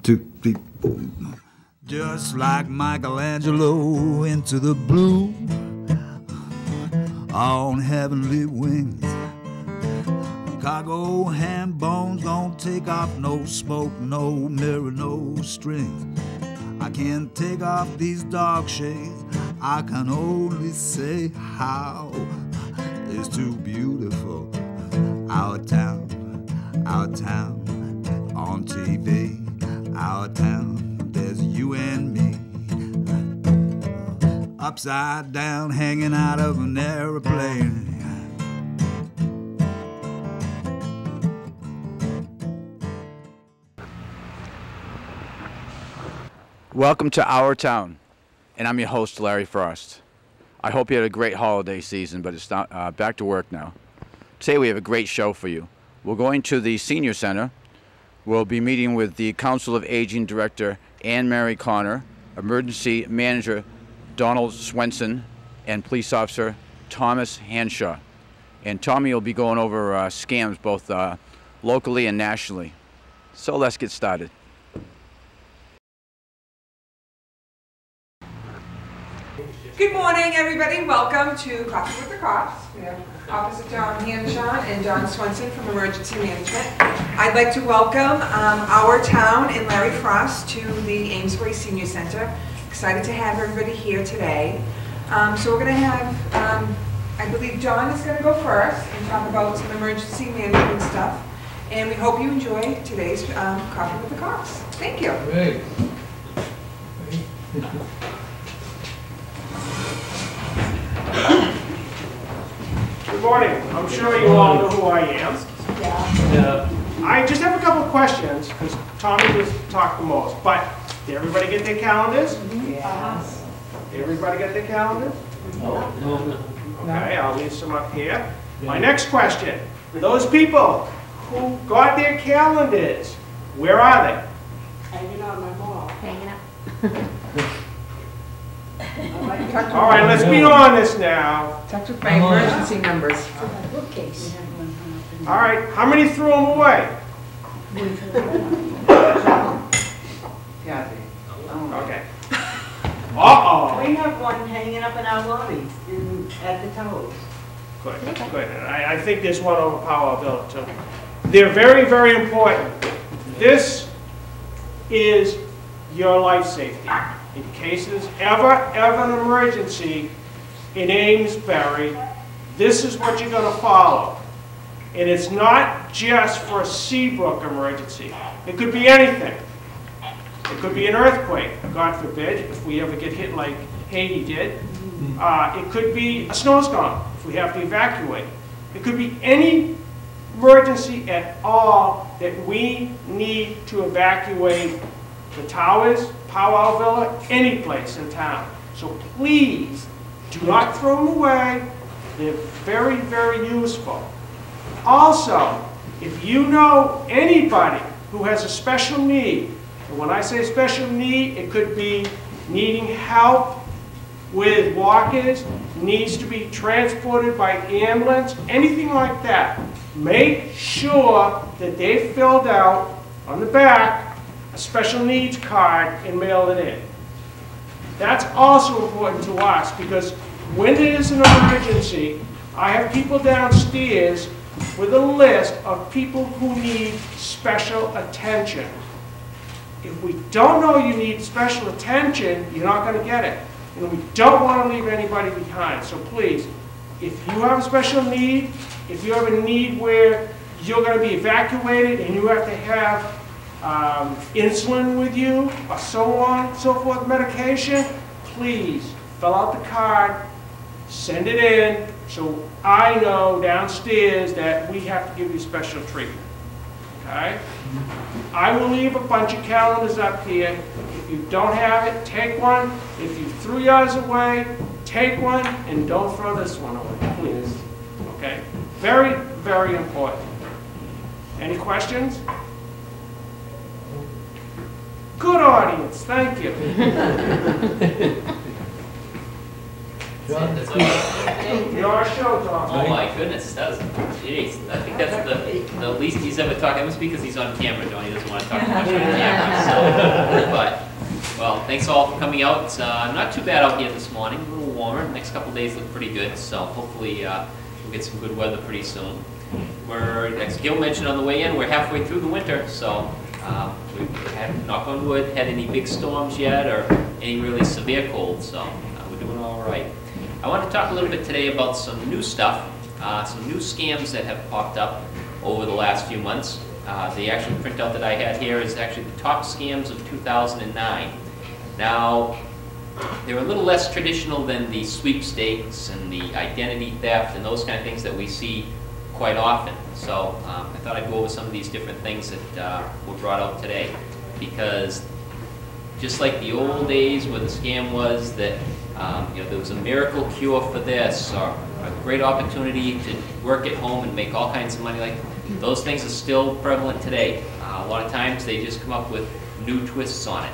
2, 3, 4. Just like Michelangelo into the blue on heavenly wings. Cargo ham bones gon' take off, no smoke, no mirror, no strings. I can't take off these dark shades. I can only say how it's too beautiful. Our town on TV. Our town, there's you and me. Upside down, hanging out of an airplane. Welcome to Our Town, and I'm your host, Larry Frost. I hope you had a great holiday season, but it's not, back to work now. Today we have a great show for you. We're going to the Senior Center. We'll be meeting with the Council of Aging Director, Annmary Connor, Emergency Manager, Donald Swenson, and Police Officer, Thomas Hanshaw. And Tommy will be going over scams both locally and nationally. So let's get started. Good morning, everybody. Welcome to Coffee with the Cops. We have Officer John Hanshaw and John Swenson from Emergency Management. I'd like to welcome Our Town and Larry Frost to the Amesbury Senior Center. Excited to have everybody here today. So we're going to have, I believe John is going to go first and talk about some emergency management stuff. And we hope you enjoy today's Coffee with the Cops. Thank you. Great. Good morning. I'm sure you all know who I am. Yeah. I just have a couple of questions because Tommy just talked the most. But did everybody get their calendars? Yes. Did everybody get their calendars? No. Okay, I'll leave some up here. My next question. Those people who got their calendars, where are they? Hanging on my wall. Hanging up. All right, let's be honest now. Tucked with my emergency numbers. Bookcase. All right, how many threw them away? Okay. Uh-oh. We have one hanging up in our lobby at the towers. Good, good. And I think there's one over Powell too. They're very, very important. This is your life safety. In case there's ever an emergency in Amesbury, this is what you're going to follow. And it's not just for a Seabrook emergency. It could be anything. It could be an earthquake, God forbid, if we ever get hit like Haiti did. It could be a snowstorm, if we have to evacuate. It could be any emergency at all that we need to evacuate the towers, Powell Villa, any place in town. So please, do not throw them away. They're very, very useful. Also, if you know anybody who has a special need, and when I say special need, it could be needing help with walkers, needs to be transported by ambulance, anything like that, make sure that they filled out on the back a special needs card and mail it in. That's also important to us because when there is an emergency, I have people downstairs with a list of people who need special attention. If we don't know you need special attention, you're not going to get it. And we don't want to leave anybody behind. So please, if you have a special need, if you have a need where you're going to be evacuated and you have to have insulin with you, or so on, so forth, medication, please fill out the card, send it in, so I know downstairs that we have to give you special treatment. Okay? I will leave a bunch of calendars up here. If you don't have it, take one. If you threw yours away, take one, and don't throw this one away, please. Okay? Very, very important. Any questions? Good audience, thank you. That's all. Your show, Tom. Oh my goodness, jeez. I think that's the least he's ever talked. That must be because he's on camera, Don. He doesn't want to talk much on camera. So, but, well, thanks all for coming out. Not too bad out here this morning. A little warmer. The next couple of days look pretty good. So hopefully we'll get some good weather pretty soon. As Gil mentioned on the way in, we're halfway through the winter. So we haven't, knock on wood, had any big storms yet or any really severe cold. So we're doing all right. I want to talk a little bit today about some new stuff, some new scams that have popped up over the last few months. The actual printout that I had here is actually the top scams of 2009. Now, they're a little less traditional than the sweepstakes and the identity theft and those kind of things that we see quite often. So I thought I'd go over some of these different things that were brought out today, because just like the old days where the scam was that there was a miracle cure for this, or a great opportunity to work at home and make all kinds of money, like those things are still prevalent today. A lot of times they just come up with new twists on it.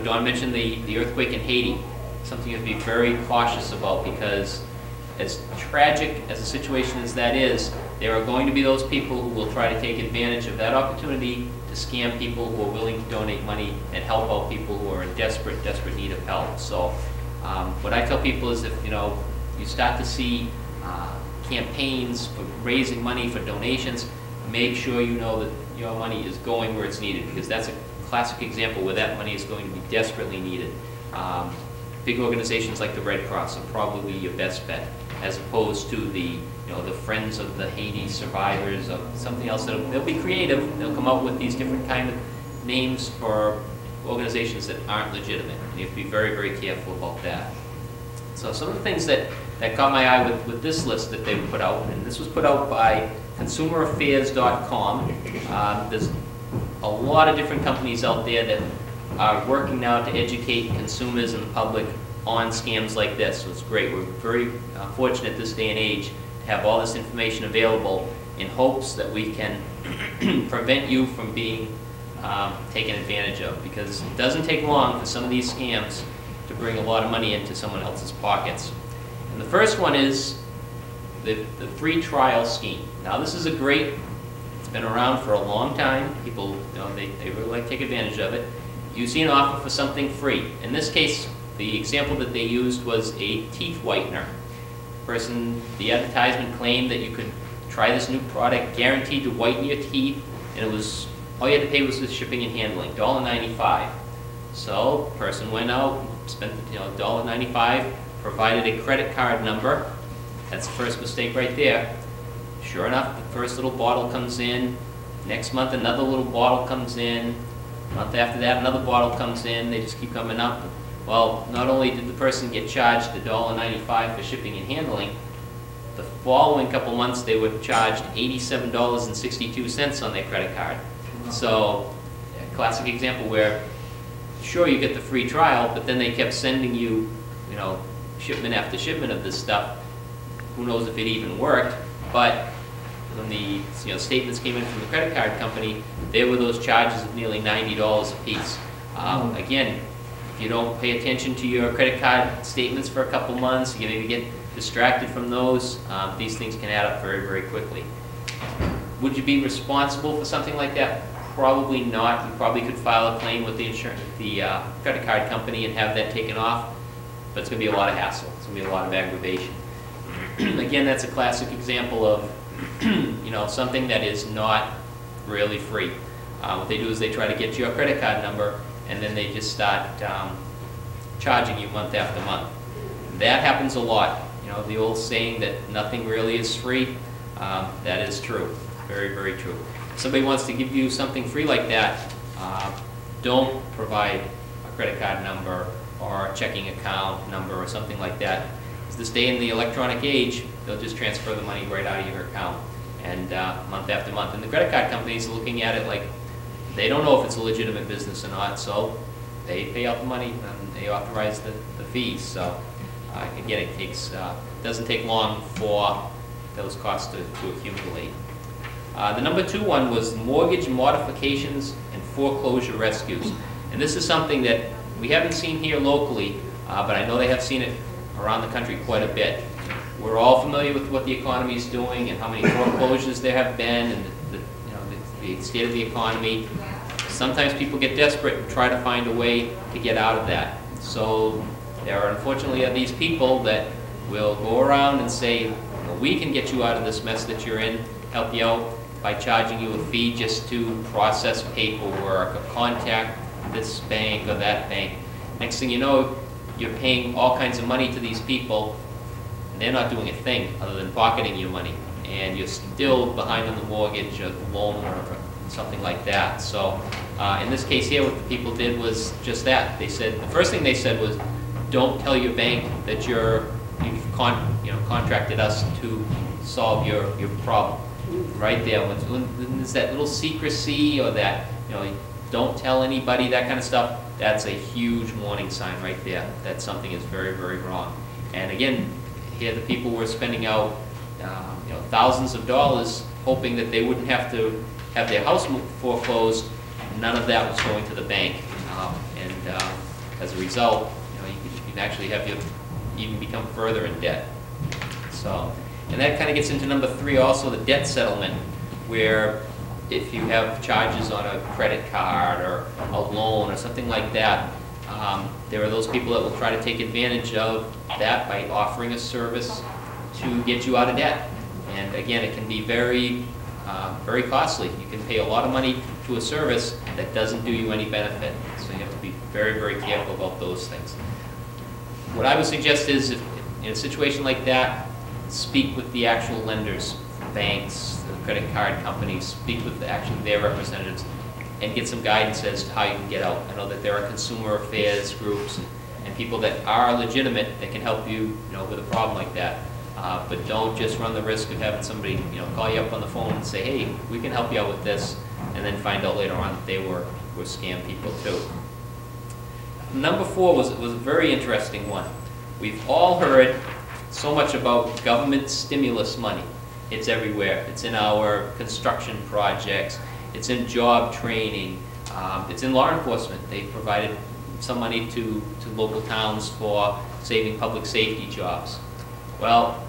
Don mentioned the earthquake in Haiti, something you have to be very cautious about, because as tragic as a situation as that is, there are going to be those people who will try to take advantage of that opportunity to scam people who are willing to donate money and help out people who are in desperate need of help. So what I tell people is, if you start to see campaigns for raising money for donations, make sure you know that your money is going where it's needed, because that's a classic example where that money is going to be desperately needed. Big organizations like the Red Cross are probably your best bet, as opposed to the Friends of the Haiti Survivors or something else. They'll be creative. They'll come up with these different kind of names for organizations that aren't legitimate. And you have to be very, very careful about that. So some of the things that caught my eye with this list that they put out, and this was put out by consumeraffairs.com. There's a lot of different companies out there that are working now to educate consumers and the public on scams like this. So it's great. We're very fortunate this day and age to have all this information available in hopes that we can prevent you from being taken advantage of, because it doesn't take long for some of these scams to bring a lot of money into someone else's pockets. And the first one is the free trial scheme. Now this is it's been around for a long time. People, they really like to take advantage of it. You see an offer for something free. In this case, the example that they used was a teeth whitener. The advertisement claimed that you could try this new product, guaranteed to whiten your teeth, and all you had to pay was the shipping and handling, $1.95. So the person went out, spent $1.95, provided a credit card number. That's the first mistake right there. Sure enough, the first little bottle comes in. Next month, another little bottle comes in. A month after that, another bottle comes in. They just keep coming up. Well, not only did the person get charged $1.95 for shipping and handling, the following couple months they were charged $87.62 on their credit card. So, a classic example where, sure, you get the free trial, but then they kept sending you, shipment after shipment of this stuff. Who knows if it even worked? But when the statements came in from the credit card company, there were those charges of nearly $90 a piece. Again, if you don't pay attention to your credit card statements for a couple months, you maybe get distracted from those, these things can add up very, very quickly. Would you be responsible for something like that? Probably not. You probably could file a claim with the credit card company and have that taken off, but it's going to be a lot of hassle. It's going to be a lot of aggravation. Again, that's a classic example of something that is not really free. What they do is they try to get your credit card number, and then they just start charging you month after month. That happens a lot. The old saying that nothing really is free, that is true. Very, very true. If somebody wants to give you something free like that, don't provide a credit card number or a checking account number or something like that. Because this day in the electronic age, they'll just transfer the money right out of your account, and month after month. And the credit card companies are looking at it like they don't know if it's a legitimate business or not, so they pay out the money and they authorize the fees. So again, it doesn't take long for those costs to accumulate. The number 2 one was mortgage modifications and foreclosure rescues. And this is something that we haven't seen here locally, but I know they have seen it around the country quite a bit. We're all familiar with what the economy is doing and how many foreclosures there have been and the state of the economy. Sometimes people get desperate and try to find a way to get out of that. So there are unfortunately these people that will go around and say, well, we can get you out of this mess that you're in, help you out by charging you a fee just to process paperwork or contact this bank or that bank. Next thing you know, you're paying all kinds of money to these people, and they're not doing a thing other than pocketing your money, and you're still behind on the mortgage or the loan or something like that. So in this case here, what the people did was just that. They said, the first thing they said was, don't tell your bank that you've contracted us to solve your problem. Right there, when there's that little secrecy or that, don't tell anybody, that kind of stuff, that's a huge warning sign right there that something is very, very wrong. And again, here the people were spending out thousands of dollars hoping that they wouldn't have to have their house foreclosed. None of that was going to the bank, and as a result, you can actually have you even become further in debt. So, and that kind of gets into number 3 also, the debt settlement, where if you have charges on a credit card or a loan or something like that, there are those people that will try to take advantage of that by offering a service to get you out of debt. And again, it can be very, very costly. You can pay a lot of money to a service that doesn't do you any benefit. So you have to be very, very careful about those things. What I would suggest is, if in a situation like that, speak with the actual lenders, banks, the credit card companies, speak with their representatives, and get some guidance as to how you can get out. I know that there are consumer affairs groups and people that are legitimate that can help you, with a problem like that. But don't just run the risk of having somebody, call you up on the phone and say, hey, we can help you out with this, and then find out later on that they were scam people too. Number 4 was a very interesting one. We've all heard so much about government stimulus money. It's everywhere. It's in our construction projects. It's in job training. It's in law enforcement. They provided some money to local towns for saving public safety jobs. Well,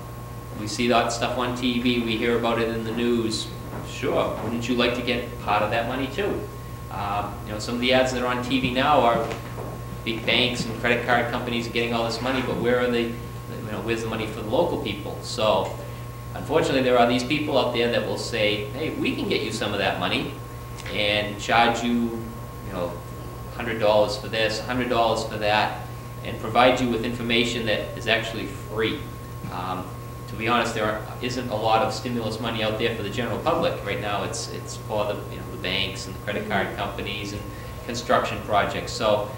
we see that stuff on TV. We hear about it in the news. Sure, wouldn't you like to get part of that money too? Some of the ads that are on TV now are big banks and credit card companies getting all this money, but where are they? Where's the money for the local people? So, unfortunately, there are these people out there that will say, hey, we can get you some of that money and charge you, $100 for this, $100 for that, and provide you with information that is actually free. To be honest, there isn't a lot of stimulus money out there for the general public. Right now, it's for the banks and the credit card companies and construction projects. So,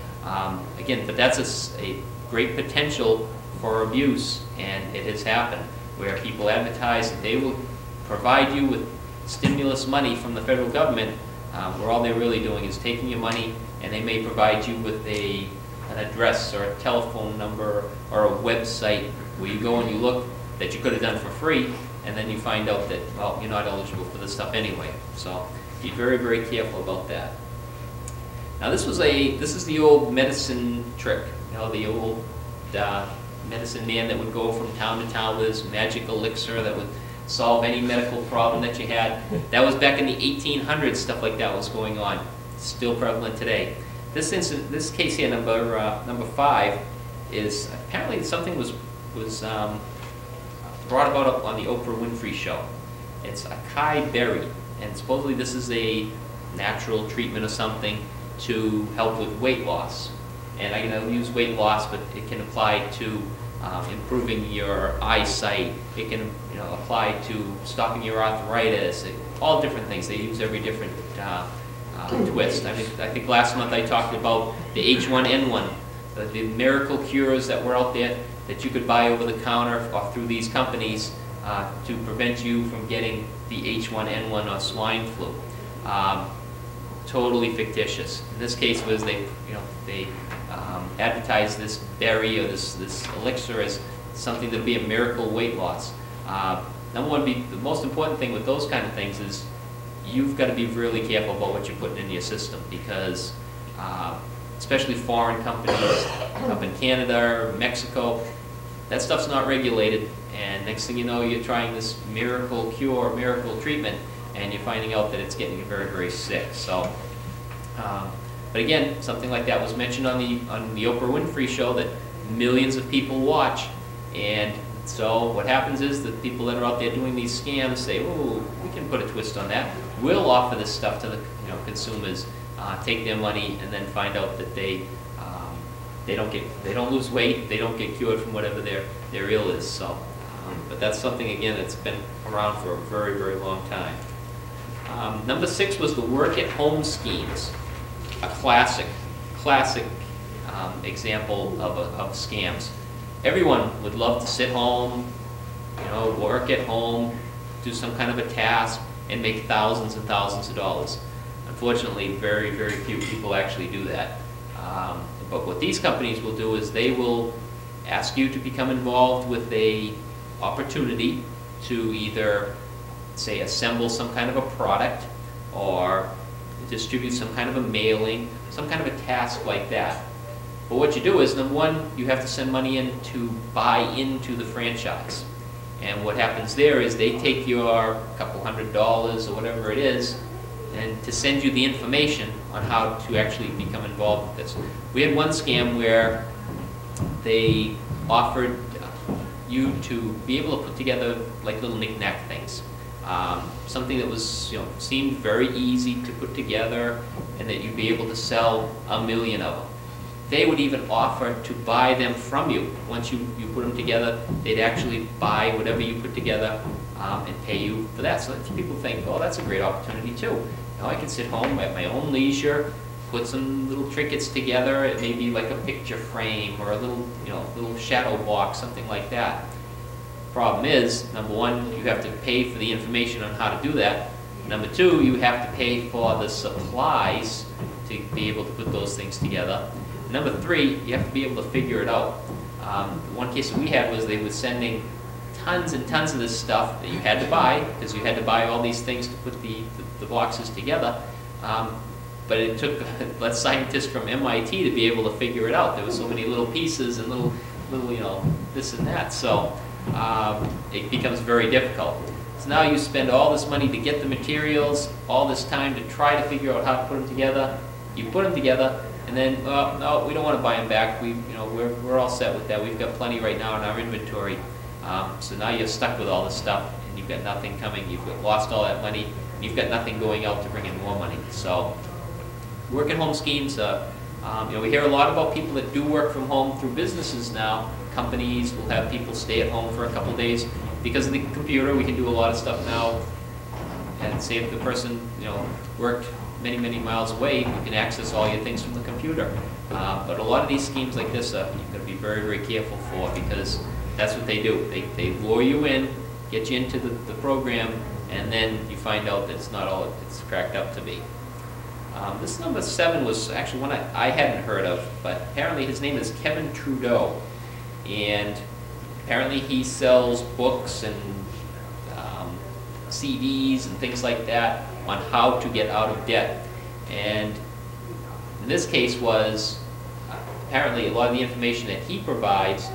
again, but that's a great potential for abuse, and it has happened, where people advertise that they will provide you with stimulus money from the federal government, where all they're really doing is taking your money, and they may provide you with an address or a telephone number or a website where you go and you look that you could have done for free, and then you find out that, well, you're not eligible for this stuff anyway. So be very, very careful about that. Now this is the old medicine trick, the old medicine man that would go from town to town with his magic elixir that would solve any medical problem that you had. That was back in the 1800s, stuff like that was going on. Still prevalent today. This case here, number 5, is apparently something was brought about on the Oprah Winfrey Show. It's acai berry, and supposedly this is a natural treatment or something to help with weight loss. And I can use weight loss, but it can apply to improving your eyesight. It can apply to stopping your arthritis. All different things. They use every different twist. I think last month I talked about the H1N1, the miracle cures that were out there that you could buy over the counter or through these companies to prevent you from getting the H1N1 or swine flu. Totally fictitious. In this case, was they advertised this berry or this elixir as something that would be a miracle weight loss. Number one, the most important thing with those kind of things is you've got to be really careful about what you're putting into your system, because especially foreign companies up in Canada or Mexico, That stuff's not regulated, and next thing you know, you're trying this miracle cure, miracle treatment, and you're finding out that it's getting you very, very sick. So, but again, something like that was mentioned on the Oprah Winfrey show that millions of people watch, and so what happens is that people that are out there doing these scams say, "Oh, we can put a twist on that. We'll offer this stuff to the consumers, take their money, and then find out that they don't lose weight, they don't get cured from whatever their ill is." So, but that's something again that's been around for a very, very long time. Number 6 was the work-at-home schemes, a classic example of scams. Everyone would love to sit home, work at home, do some kind of a task, and make thousands and thousands of dollars. Unfortunately, very, very few people actually do that. But what these companies will do is they will ask you to become involved with a opportunity to either, say, assemble some kind of a product or distribute some kind of a mailing, some kind of a task like that. But what you do is, number one, you have to send money in to buy into the franchise. And what happens there is they take your couple $100 or whatever it is, and to send you the information on how to actually become involved with this. We had one scam where they offered you to be able to put together like little knick-knack things. Something that was, seemed very easy to put together, and that you'd be able to sell 1 million of them. They would even offer to buy them from you. Once you put them together, they'd actually buy whatever you put together and pay you for that. So that people think, oh, that's a great opportunity too. I can sit home at my own leisure, put some little trinkets together. It may be like a picture frame or a little, little shadow box, something like that. Problem is, number one, you have to pay for the information on how to do that. Number two, you have to pay for the supplies to be able to put those things together. Number three, you have to be able to figure it out. The one case that we had was they were sending tons and tons of this stuff that you had to buy, because you had to buy all these things to put the boxes together. But it took scientists from MIT to be able to figure it out. There were so many little pieces and little this and that. So it becomes very difficult. So now you spend all this money to get the materials, all this time to try to figure out how to put them together. You put them together, and then, well, no, we don't want to buy them back. We're all set with that. We've got plenty right now in our inventory. So now you're stuck with all this stuff, and you've got nothing coming. You've lost all that money. And you've got nothing going out to bring in more money. So, work-at-home schemes. We hear a lot about people that do work from home through businesses now. Companies will have people stay at home for a couple days because of the computer. We can do a lot of stuff now, and say if the person worked many, many miles away, you can access all your things from the computer. But a lot of these schemes like this, you've got to be very, very careful for, because that's what they do. They lure you in, get you into the program, and then you find out that it's not all it's cracked up to be. This number 7 was actually one I hadn't heard of, but apparently his name is Kevin Trudeau, and apparently he sells books and CDs and things like that on how to get out of debt. And in this case was apparently a lot of the information that he provides,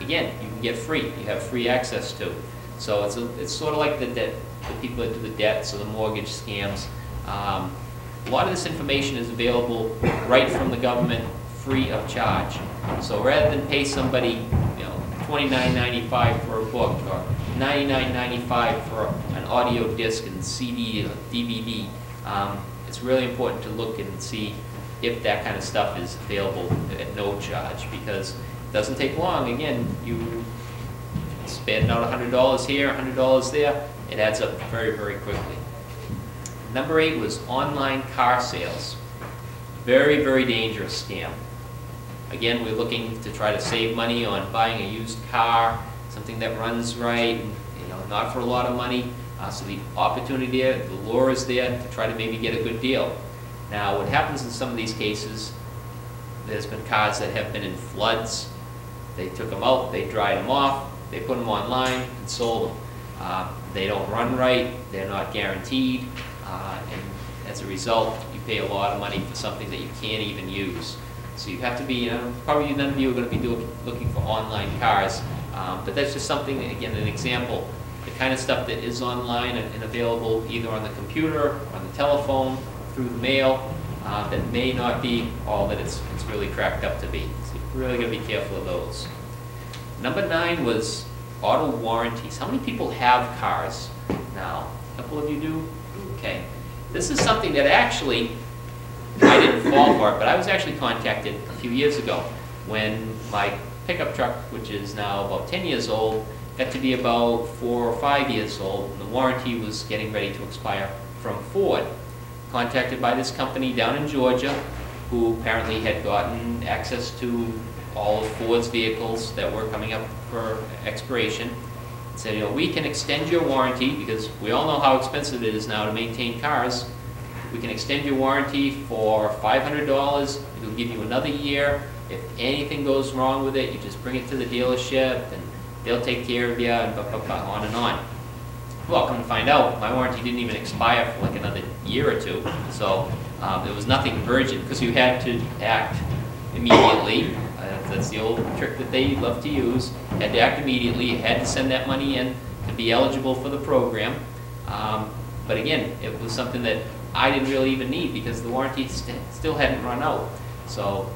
again, you can get free. You have free access to. So it's sort of like the people that do the debts or the mortgage scams. A lot of this information is available right from the government, free of charge. So rather than pay somebody, $29.95 for a book or $99.95 for an audio disc and CD or DVD, it's really important to look and see if that kind of stuff is available at no charge, because it doesn't take long. Again, you spend out $100 here, $100 there, it adds up very, very quickly. Number 8 was online car sales. Very, very dangerous scam. Again, we're looking to try to save money on buying a used car, something that runs right, and, not for a lot of money. So the opportunity there, the lure is there to try to maybe get a good deal. Now, what happens in some of these cases, there's been cars that have been in floods. They took them out, they dried them off, they put them online and sold them. They don't run right, they're not guaranteed, and as a result, you pay a lot of money for something that you can't even use. So you have to be, probably none of you are going to be looking for online cars. But that's just something, again, an example, the kind of stuff that is online and available either on the computer, on the telephone, through the mail, that may not be all that it's really cracked up to be. So you're really going to be careful of those. Number 9 was auto warranties. How many people have cars now? A couple of you do? Okay. This is something that actually, I didn't fall for it, but I was actually contacted a few years ago when my pickup truck, which is now about 10 years old, got to be about 4 or 5 years old, and the warranty was getting ready to expire from Ford. Contacted by this company down in Georgia, who apparently had gotten access to all of Ford's vehicles that were coming up for expiration. Said, you know, we can extend your warranty, because we all know how expensive it is now to maintain cars. We can extend your warranty for $500. It'll give you another year. If anything goes wrong with it, you just bring it to the dealership and they'll take care of you, and on and on. Well, come to find out, my warranty didn't even expire for like another year or two, so there was nothing urgent, because you had to act immediately. That's the old trick that they love to use. You had to act immediately. You had to send that money in to be eligible for the program. But again, it was something that I didn't really even need, because the warranty still hadn't run out. So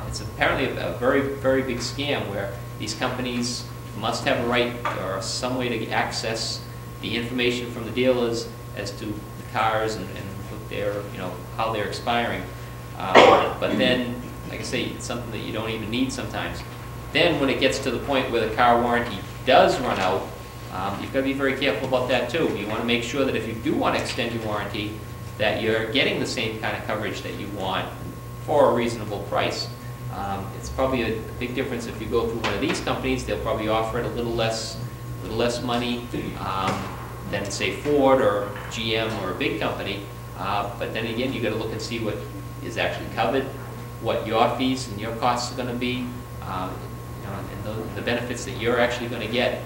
it's apparently a very, very big scam, where these companies must have a right or some way to access the information from the dealers as to the cars and what they're, you know, how they're expiring. But then, like I say, it's something that you don't even need sometimes. Then when it gets to the point where the car warranty does run out, you've got to be very careful about that too. You want to make sure that if you do want to extend your warranty, that you're getting the same kind of coverage that you want for a reasonable price. It's probably a big difference if you go through one of these companies. They'll probably offer it a little less money than, say, Ford or GM or a big company. But then again, you've got to look and see what is actually covered, what your fees and your costs are going to be, you know, and the benefits that you're actually going to get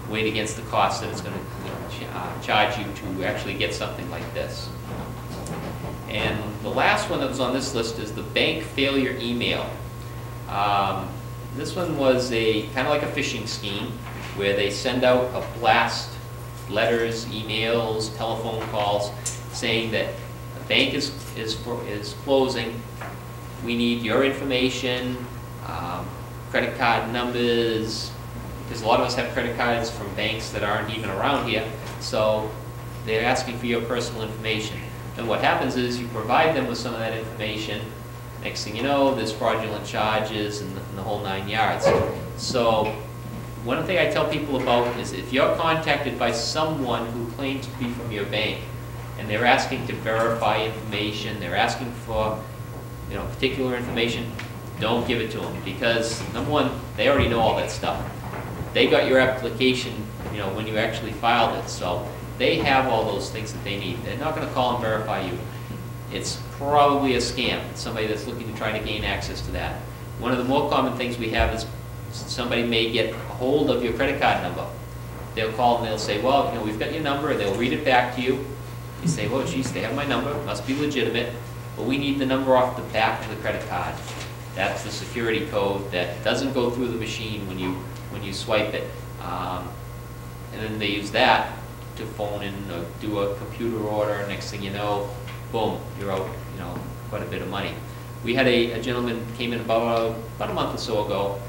weighed against the cost that it's going to charge you to actually get something like this. And the last one that was on this list is the bank failure email. This one was a kind of like a phishing scheme, where they send out a blast, letters, emails, telephone calls, saying that the bank is closing. We need your information, credit card numbers, because a lot of us have credit cards from banks that aren't even around here. So they're asking for your personal information. And what happens is you provide them with some of that information. Next thing you know, there's fraudulent charges and the whole 9 yards. So one thing I tell people about is, if you're contacted by someone who claims to be from your bank, and they're asking to verify information, they're asking for, you know, particular information, don't give it to them, because number one, they already know all that stuff. They got your application, you know, when you actually filed it, so they have all those things that they need. They're not going to call and verify you. It's probably a scam. It's somebody that's looking to try to gain access to that. One of the more common things we have is somebody may get a hold of your credit card number. They'll call and they'll say, well, you know, we've got your number, and they'll read it back to you. You say, well, geez, they have my number, it must be legitimate, but we need the number off the back of the credit card. That's the security code that doesn't go through the machine when you swipe it. And then they use that to phone in or do a computer order. Next thing you know, boom, you're out, you know, quite a bit of money. We had a gentleman came in about a month or so ago.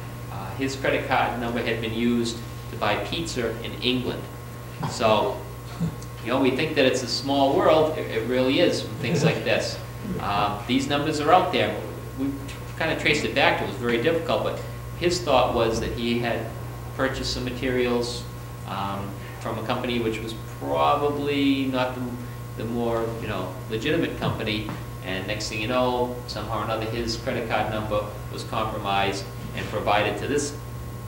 His credit card number had been used to buy pizza in England. So, you know, we think that it's a small world. It really is, with things like this. These numbers are out there. We kind of traced it back to it. It was very difficult, but his thought was that he had purchased some materials from a company which was probably not the more, you know, legitimate company, and next thing you know, somehow or another, his credit card number was compromised and provided to this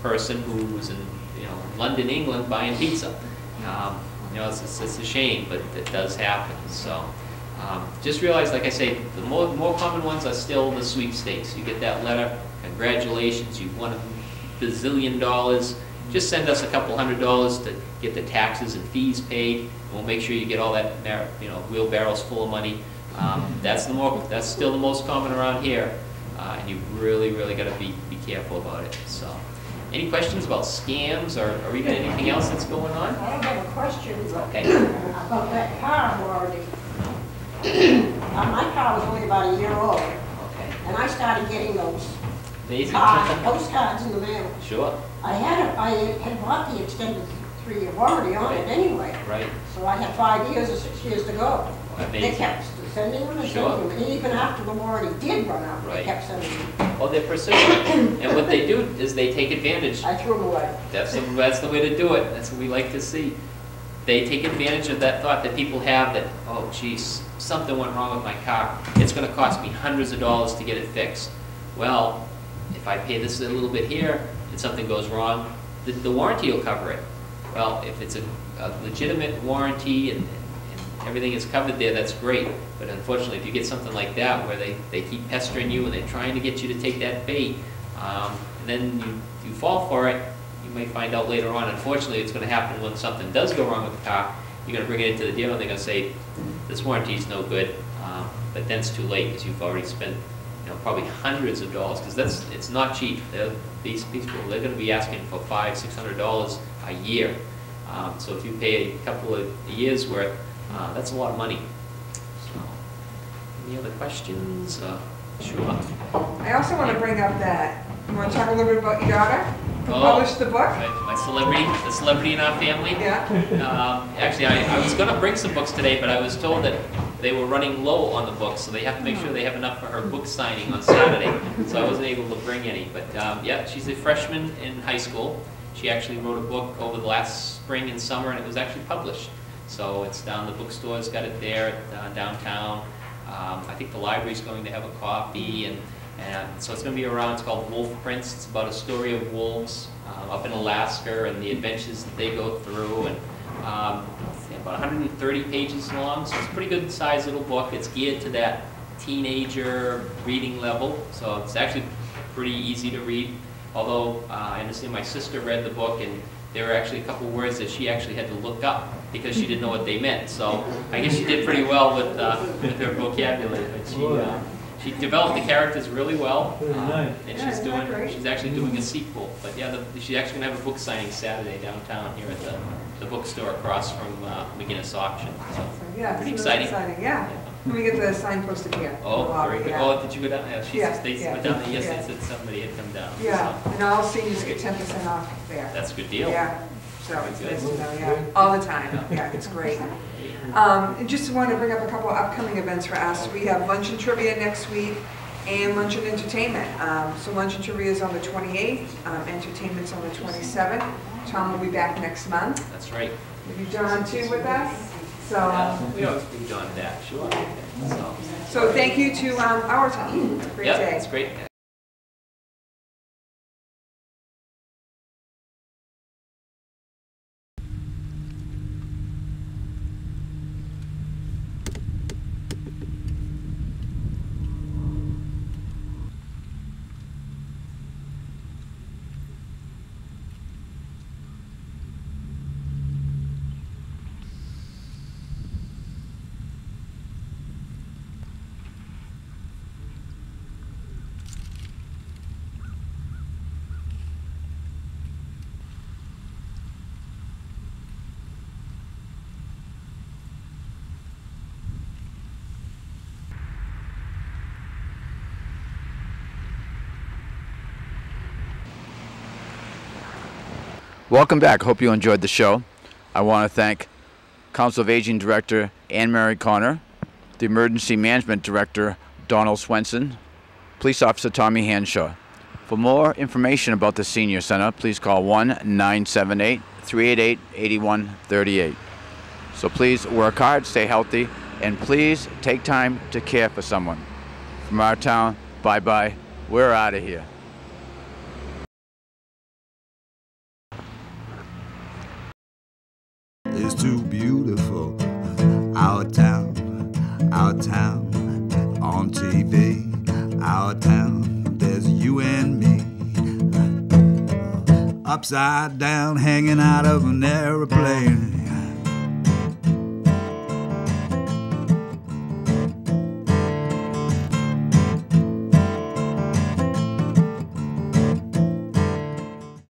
person who was in, you know, London, England, buying pizza. You know, it's a shame, but it does happen. So just realize, like I say, the more common ones are still the sweepstakes. You get that letter, congratulations, you've won $1 bazillion. Just send us a couple $100 to get the taxes and fees paid, and we'll make sure you get all that, you know, wheelbarrows full of money. That's still the most common around here, and you really got to be careful about it. So Any questions about scams or even anything else that's going on? I have a question Okay. about that car warranty. My car was only about a year old, Okay. and I started getting those Amazing. postcards in the mail. Sure. I had bought the extended 3-year warranty on it anyway, Right. so I had 5 years or 6 years to go. They Amazing. kept sending them and Sure. sending them, and even after the warranty did run out, Right. they kept sending them. Well, they're persistent, and what they do is they take advantage. I threw them away. That's the way to do it. That's what we like to see. They take advantage of that thought that people have that, oh, geez, something went wrong with my car. It's going to cost me hundreds of dollars to get it fixed. Well, if I pay this a little bit here and something goes wrong, the warranty will cover it. Well, if it's a legitimate warranty and everything is covered there, that's great. But unfortunately, if you get something like that where they keep pestering you and they're trying to get you to take that bait, and then you fall for it, you may find out later on. Unfortunately, it's going to happen when something does go wrong with the car. You're going to bring it into the dealer and they're going to say, this warranty is no good. But then it's too late because you've already spent probably hundreds of dollars, because it's not cheap. These people, they're going to be asking for $500-600 a year. So if you pay a couple of years worth, that's a lot of money. So, any other questions? Sure. I also want to bring up that, you want to talk a little bit about your daughter who Oh, published the book? My celebrity, the celebrity in our family. Yeah. Actually, I was going to bring some books today, but I was told that they were running low on the books, so they have to make sure they have enough for her book signing on Saturday. So I wasn't able to bring any. But yeah, she's a freshman in high school. She actually wrote a book over the last spring and summer, and it was actually published. So it's down the bookstore's got it there downtown. I think the library's going to have a copy, and so it's going to be around. It's called Wolf Prince. It's about a story of wolves up in Alaska and the adventures that they go through, and about 130 pages long, so it's a pretty good sized little book. It's geared to that teenager reading level, so it's actually pretty easy to read. Although I understand my sister read the book, and there were actually a couple words that she actually had to look up because she didn't know what they meant. So I guess she did pretty well with her vocabulary. But she developed the characters really well, and she's actually doing a sequel. But yeah, she's actually gonna have a book signing Saturday downtown here at the bookstore across from McGinnis Auction. So Yeah, pretty it's exciting. really exciting. Yeah. Let me get the sign posted here. Oh, very good. Yeah. Oh, did you go down? Yeah, they Yeah, went down there. Yes, yeah. they said somebody had come down. Yeah, So and all seniors get 10% off there. that's a good deal. Yeah, so it's Good. nice to know, yeah, all the time, yeah, it's great. And just want to bring up a couple of upcoming events for us. We have lunch and trivia next week and lunch and entertainment. So lunch and trivia is on the 28th, entertainment's on the 27th. Tom will be back next month. That's right. Will you John too with us? Yeah, So, we always moved on to that, sure. so thank you to our Tom. Great Yeah, day. it's great. Welcome back. Hope you enjoyed the show. I want to thank Council of Aging Director Annmary Connor, the Emergency Management Director Donald Swenson, Police Officer Tommy Hanshaw. For more information about the Senior Center, please call 1-978-388-8138. So please work hard, stay healthy, and please take time to care for someone. From our town, bye-bye. We're out of here. It's too beautiful. Our town on TV. Our town, there's you and me. Upside down, hanging out of an airplane.